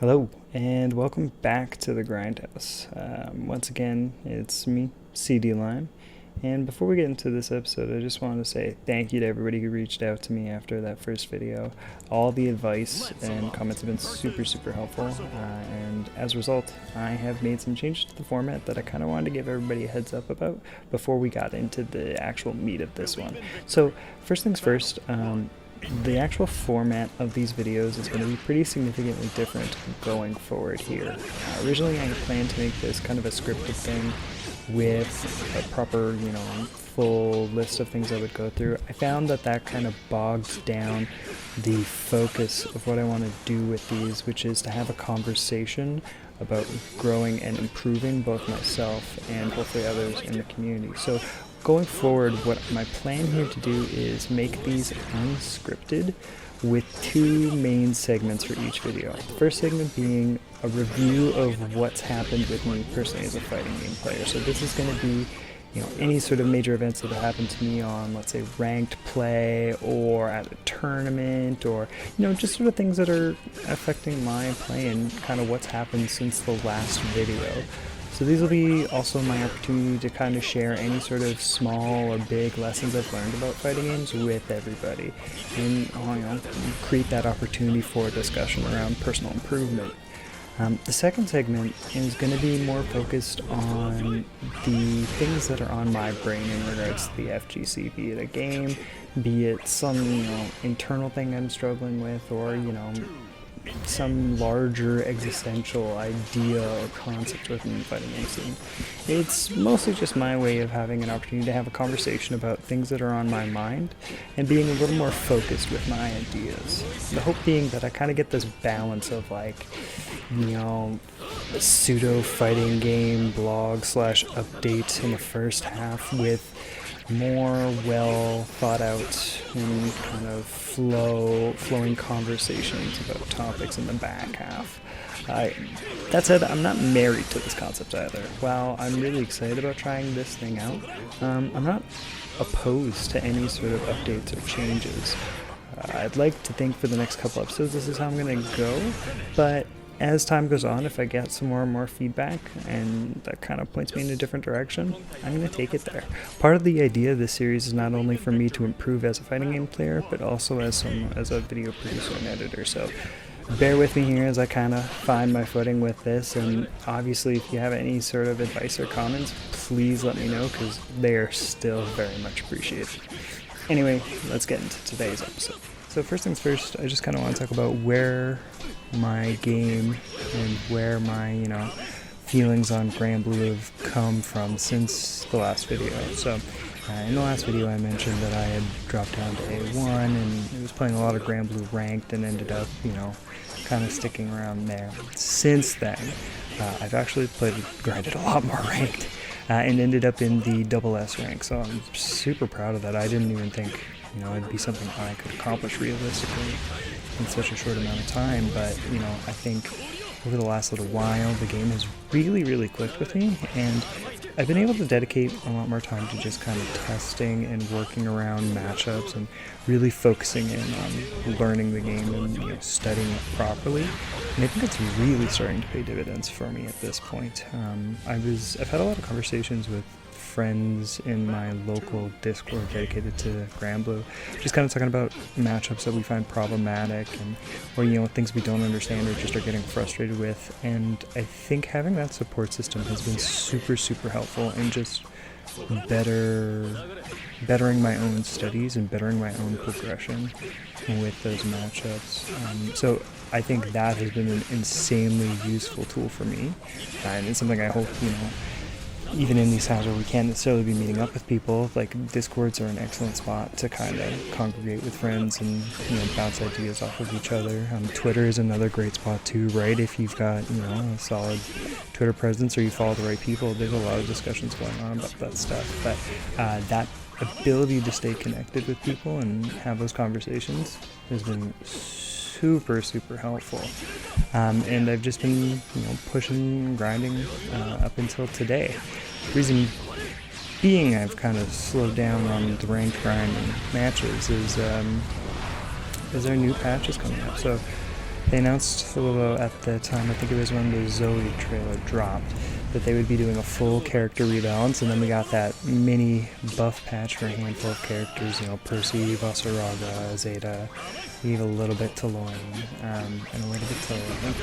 Hello, and welcome back to the Grindhouse. Once again, it's me, CD Lime, and before we get into this episode, I just wanted to say thank you to everybody who reached out to me after that first video. All the advice and comments have been super helpful, and as a result, I have made some changes to the format that I kind of wanted to give everybody a heads up about before we got into the actual meat of this one. So, first things first, the actual format of these videos is going to be pretty significantly different going forward here. Originally I had planned to make this kind of a scripted thing with a proper, full list of things I would go through. I found that kind of bogs down the focus of what I want to do with these, which is to have a conversation about growing and improving both myself and hopefully others in the community. So going forward, what my plan here to do is make these unscripted with two main segments for each video. The first segment being a review of what's happened with me personally as a fighting game player. So this is going to be any sort of major events that have happened to me on, let's say, ranked play or at a tournament, or just sort of things that are affecting my play and kind of what's happened since the last video. So these will be also my opportunity to kind of share any sort of small or big lessons I've learned about fighting games with everybody, and create that opportunity for discussion around personal improvement. The second segment is going to be more focused on the things that are on my brain in regards to the FGC, be it a game, be it some internal thing I'm struggling with, or some larger existential idea or concept within the fighting game scene. It's mostly just my way of having an opportunity to have a conversation about things that are on my mind and being a little more focused with my ideas. The hope being that I kind of get this balance of a pseudo fighting game blog / update in the first half with more well thought out and kind of flowing conversations about topics in the back half. That said, I'm not married to this concept either. While I'm really excited about trying this thing out, I'm not opposed to any sort of updates or changes. I'd like to think for the next couple episodes this is how I'm going to go, but as time goes on, if I get some more and more feedback and that kind of points me in a different direction, I'm going to take it there. Part of the idea of this series is not only for me to improve as a fighting game player, but also as a video producer and editor. So bear with me here as I kind of find my footing with this, and obviously if you have any sort of advice or comments, please let me know, because they are still very much appreciated. Anyway, let's get into today's episode. So first things first, I just kind of want to talk about where my game and where my, feelings on Granblue have come from since the last video. So in the last video I mentioned that I had dropped down to A1 and was playing a lot of Granblue ranked and ended up, kind of sticking around there. Since then, I've actually grinded a lot more ranked and ended up in the SS rank. So I'm super proud of that. I didn't even think it'd be something I could accomplish realistically in such a short amount of time, but I think over the last little while the game has really clicked with me, and I've been able to dedicate a lot more time to just kind of testing and working around matchups and really focusing in on learning the game and studying it properly, and I think it's really starting to pay dividends for me at this point. I've had a lot of conversations with friends in my local Discord dedicated to Granblue, just kind of talking about matchups that we find problematic and or things we don't understand or just are getting frustrated with, and I think having that support system has been super helpful in just bettering my own studies and bettering my own progression with those matchups. So I think that has been an insanely useful tool for me, and it's something I hope even in these times where we can't necessarily be meeting up with people, Discords are an excellent spot to kind of congregate with friends and bounce ideas off of each other. Twitter is another great spot too, right? If you've got a solid Twitter presence or you follow the right people, there's a lot of discussions going on about that stuff. But that ability to stay connected with people and have those conversations has been super helpful, and I've just been pushing and grinding up until today. Reason being I've kind of slowed down on the ranked grind and matches is our new patch is coming up. So They announced a little at the time, I think it was when the Zoe trailer dropped, that they would be doing a full character rebalance, and then we got that mini buff patch for a handful of characters, you know, Percy, Vasaraga, Zeta, leave a little bit to Lauren, and a little bit to, I think,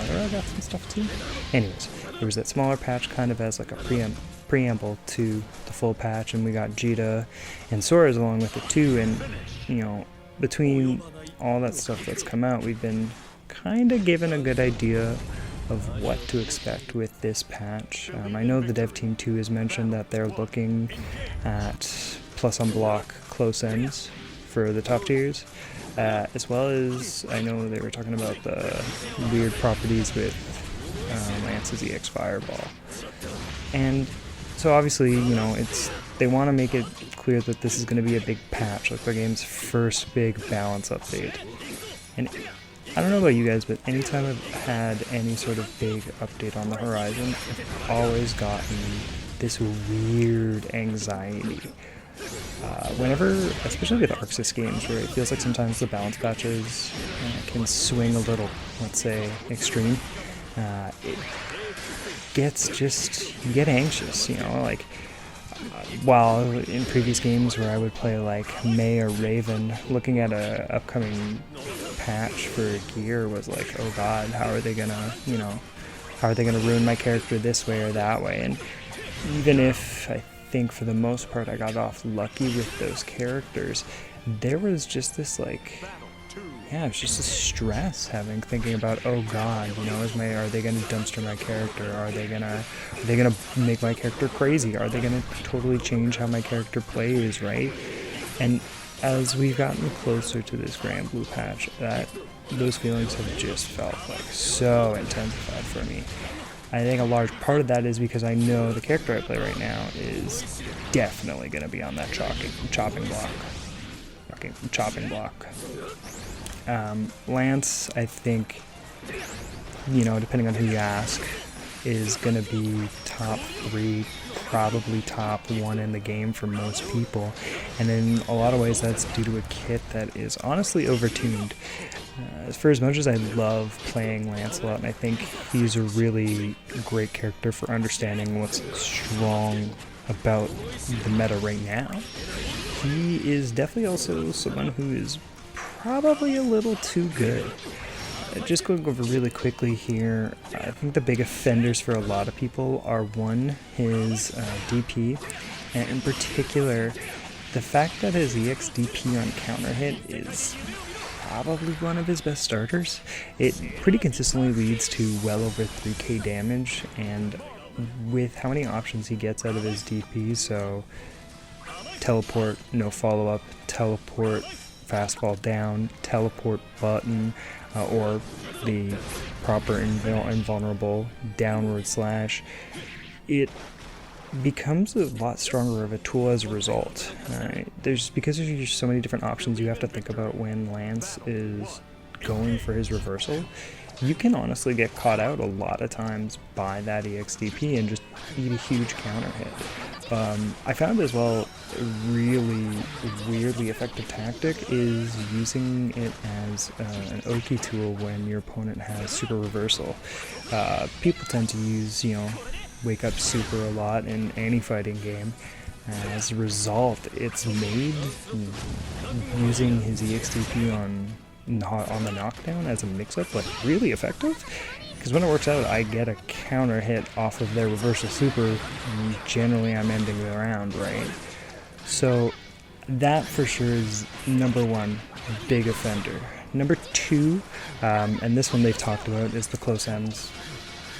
Mera got some stuff too. Anyways, there was that smaller patch kind of as like a preamble to the full patch, and we got Jita and Sora's along with it too, and, you know, between all that stuff that's come out, we've been kind of given a good idea of what to expect with this patch. I know the dev team too has mentioned that they're looking at plus on block close ends for the top tiers, as well as I know they were talking about the weird properties with Lance's EX Fireball. And so obviously, you know, they want to make it clear that this is going to be a big patch, like their game's first big balance update. And I don't know about you guys, but anytime I've had any sort of big update on the horizon, I've always gotten this weird anxiety. Whenever, especially with Arxis games, where it feels like sometimes the balance patches can swing a little, let's say, extreme, it gets just, you get anxious, you know, like, while in previous games where I would play like May or Raven, looking at a upcoming patch for gear was like, oh god, how are they gonna, you know, how are they gonna ruin my character this way or that way? And even if I think for the most part I got off lucky with those characters, there was just this like, yeah, it's just a stress thinking about, oh god, you know, are they gonna dumpster my character? Are they gonna make my character crazy? Are they gonna totally change how my character plays, right? And as we've gotten closer to this Grand Blue patch, those feelings have just felt like so intensified for me. I think a large part of that is because I know the character I play right now is definitely gonna be on that chopping block. Lance, I think, you know, depending on who you ask, is going to be top 3, probably top 1 in the game for most people. And in a lot of ways, that's due to a kit that is honestly overtuned. For as much as I love playing Lancelot, and I think he's a really great character for understanding what's strong about the meta right now, he is definitely also someone who is probably a little too good. Just going over really quickly here, I think the big offenders for a lot of people are, one, his DP, and in particular, the fact that his EX DP on counter hit is probably one of his best starters. It pretty consistently leads to well over 3k damage, and with how many options he gets out of his DP, so teleport, no follow-up, teleport, fastball down, teleport button, or the proper invulnerable downward slash, it becomes a lot stronger of a tool as a result. Because there's so many different options you have to think about when Lance is going for his reversal, you can honestly get caught out a lot of times by that EXDP and just eat a huge counter hit. I found as well a really weirdly effective tactic is using it as an Oki tool when your opponent has super reversal. People tend to use, you know, wake up super a lot in any fighting game. As a result, it's made using his EXDP on the knockdown as a mix-up like really effective. Because when it works out, I get a counter hit off of their reversal super, and generally I'm ending the round, right? So that for sure is number 1, big offender. Number 2, and this one they've talked about, is the close ends.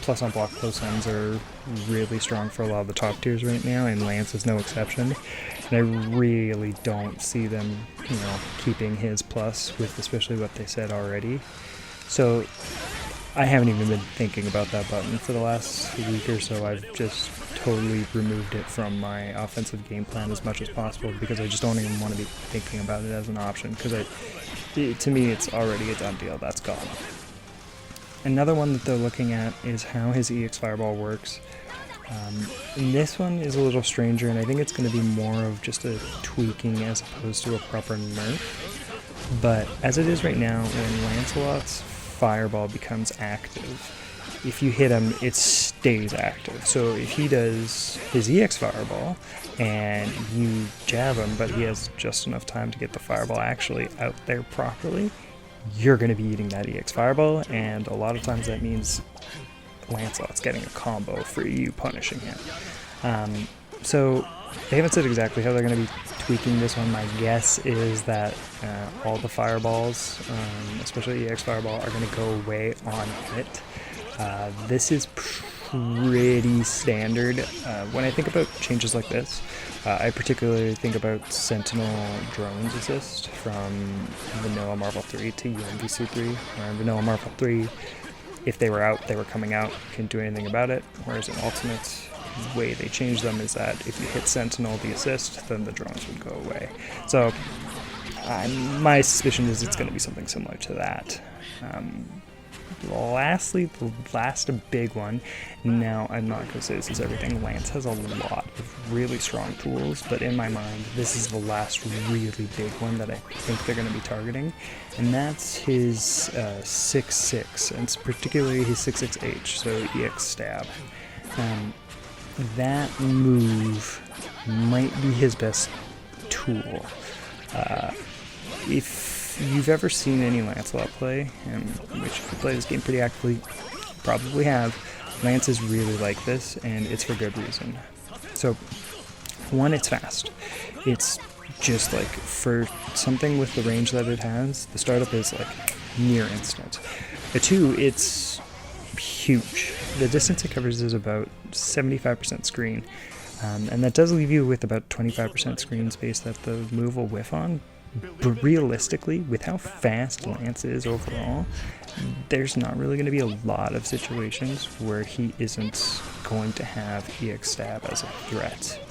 Plus on block close ends are really strong for a lot of the top tiers right now, and Lance is no exception. And I really don't see them, you know, keeping his plus with especially what they said already. So I haven't even been thinking about that button for the last week or so. I've just totally removed it from my offensive game plan as much as possible because I just don't even want to be thinking about it as an option because to me it's already a done deal. That's gone. Another one that they're looking at is how his EX Fireball works. And this one is a little stranger, and I think it's going to be more of just a tweaking as opposed to a proper nerf. But as it is right now, when Lancelot's fireball becomes active. If you hit him, it stays active. So if he does his EX fireball and you jab him, but he has just enough time to get the fireball actually out there properly, you're going to be eating that EX fireball, and a lot of times that means Lancelot's getting a combo for you punishing him. So they haven't said exactly how they're going to be tweaking this one. My guess is that all the fireballs, especially EX fireball, are going to go away on hit. This is pretty standard. When I think about changes like this, I particularly think about Sentinel Drones Assist from Vanilla Marvel 3 to UMVC 3. Where in Vanilla Marvel 3, if they were out, they were coming out, couldn't do anything about it. Whereas in Ultimate, the way they changed them is that if you hit Sentinel the assist, then the drones would go away. So my suspicion is it's going to be something similar to that. Lastly, the last big one. Now, I'm not going to say this is everything. Lance has a lot of really strong tools, but in my mind, this is the last really big one that I think they're going to be targeting, and that's his 6-6, and it's particularly his 6-6H, so EX stab. That move might be his best tool. If you've ever seen any Lancelot play, and which if you play this game pretty actively, you probably have, Lance is really like this, and it's for good reason. So, one, it's fast. It's just like, for something with the range that it has, the startup is like near instant. Two, it's huge. The distance it covers is about 75% screen, and that does leave you with about 25% screen space that the move will whiff on. But realistically, with how fast Lance is overall, there's not really going to be a lot of situations where he isn't going to have EX stab as a threat.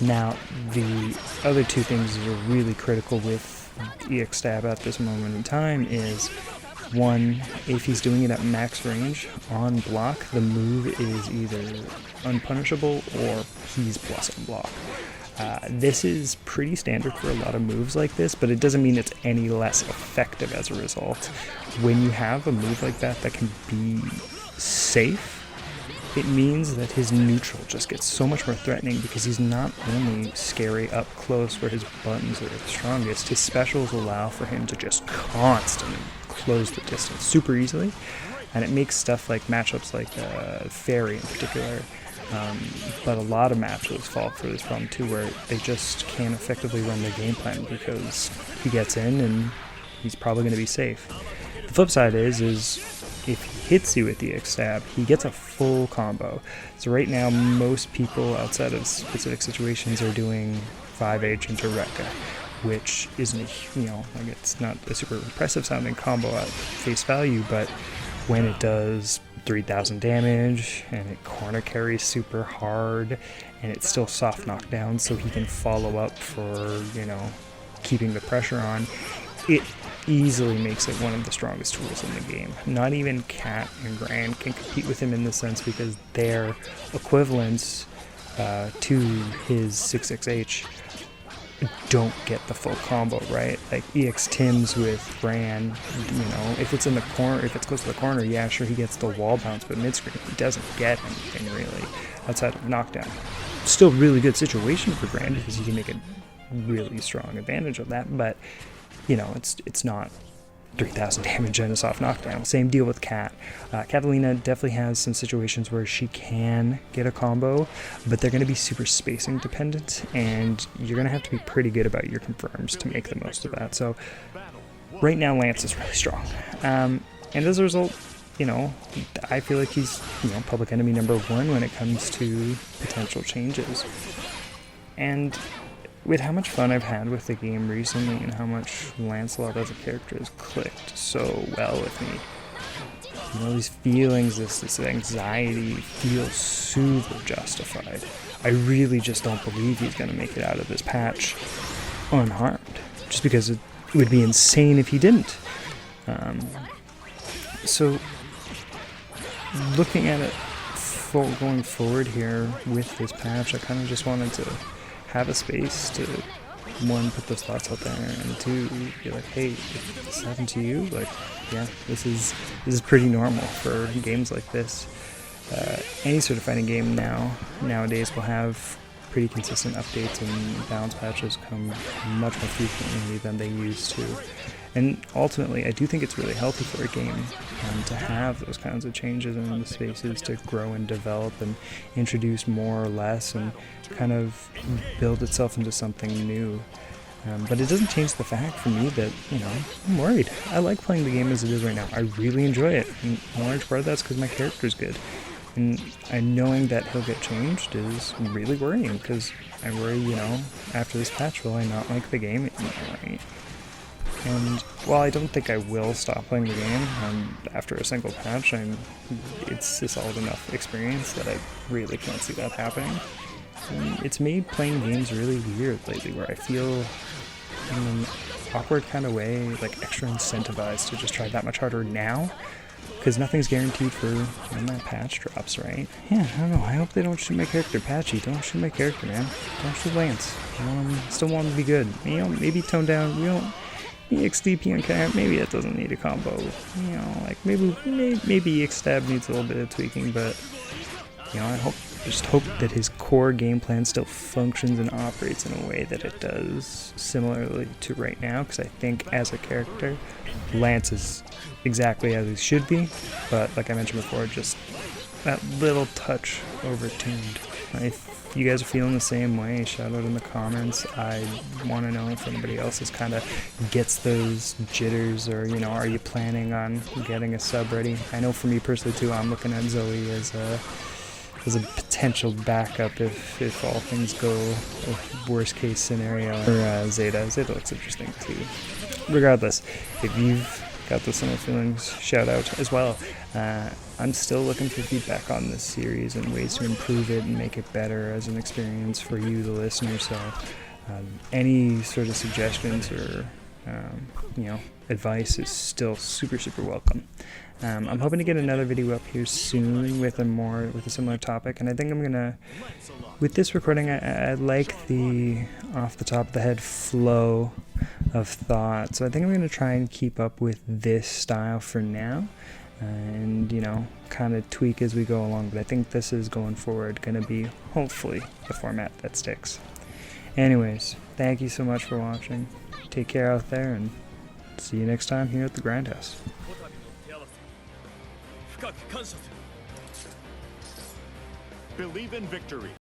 Now, the other two things that are really critical with EX stab at this moment in time is, one, if he's doing it at max range on block, the move is either unpunishable or he's plus on block. This is pretty standard for a lot of moves like this, but it doesn't mean it's any less effective as a result. When you have a move like that that can be safe, it means that his neutral just gets so much more threatening because he's not only scary up close where his buttons are the strongest, his specials allow for him to just constantly close the distance super easily, and it makes stuff like matchups like Fairy in particular, but a lot of matchups fall for this problem too, where they just can't effectively run their game plan because he gets in and he's probably going to be safe. The flip side is if he hits you with the EX stab, he gets a full combo. So right now, most people outside of specific situations are doing 5H into Rekka, which isn't, like, it's not a super impressive sounding combo at face value, but when it does 3,000 damage, and it corner carries super hard, and it's still soft knockdown, so he can follow up for, keeping the pressure on, it easily makes it one of the strongest tools in the game. Not even Cat and Grand can compete with him in this sense because their equivalents to his 6-6H don't get the full combo, right? Like EX Tims with Bran, if it's in the corner, if it's close to the corner, yeah, sure, he gets the wall bounce, but mid-screen, he doesn't get anything really outside of knockdown. Still really good situation for Bran because he can make a really strong advantage of that, but, it's not 3,000 damage and a soft knockdown. Same deal with Cat. Catalina definitely has some situations where she can get a combo, but they're going to be super spacing dependent, and you're going to have to be pretty good about your confirms to make the most of that. So right now Lance is really strong. And as a result, I feel like he's, public enemy number one when it comes to potential changes. And with how much fun I've had with the game recently and how much Lancelot as a character has clicked so well with me, these feelings, this anxiety feels super justified. I really just don't believe he's going to make it out of this patch unharmed, just because it would be insane if he didn't. So looking at it going forward here with this patch, I kind of just wanted to have a space to one, put those thoughts out there, and two, be like, hey, if this happened to you, like, yeah, this is pretty normal for games like this. Any sort of fighting game nowadays will have pretty consistent updates, and balance patches come much more frequently than they used to. And ultimately, I do think it's really healthy for a game to have those kinds of changes in the spaces to grow and develop and introduce more or less and kind of build itself into something new. But it doesn't change the fact for me that, you know, I'm worried. I like playing the game as it is right now. I really enjoy it. And a large part of that's because my character's good. And knowing that he'll get changed is really worrying, because I worry, you know, after this patch, will I not like the game anymore, right? And while I don't think I will stop playing the game after a single patch, it's a solid enough experience that I really can't see that happening. And it's made playing games really weird lately, where I feel in an awkward kind of way, like extra incentivized to just try that much harder now, because nothing's guaranteed for when that patch drops, right? Yeah, I don't know. I hope they don't shoot my character patchy. Don't shoot my character, man. Don't shoot Lance. Still want him to be good. You know, maybe tone down. We don't. EXDP on camp, maybe it doesn't need a combo. You know, like maybe EXStab needs a little bit of tweaking, but you know, I just hope that his core game plan still functions and operates in a way that it does similarly to right now, because I think as a character, Lance is exactly as he should be, but like I mentioned before, just that little touch overtuned. If you guys are feeling the same way, shout out in the comments. I want to know if anybody else is kind of gets those jitters, or, you know, are you planning on getting a sub ready? I know for me personally too, I'm looking at Zoe as a potential backup if all things go worst case scenario. Or Zeta looks interesting too. Regardless, if you've got those similar feelings, shout out as well. I'm still looking for feedback on this series and ways to improve it and make it better as an experience for you, the listener. So any sort of suggestions or you know, advice is still super welcome. I'm hoping to get another video up here soon with a similar topic, and I think I'm gonna, with this recording, I like the off the top of the head flow of thought, so I think I'm gonna try and keep up with this style for now, and, you know, kind of tweak as we go along. But I think this is going forward gonna be hopefully the format that sticks. Anyways, thank you so much for watching. Take care out there, and see you next time here at the Grindhouse. Believe in victory.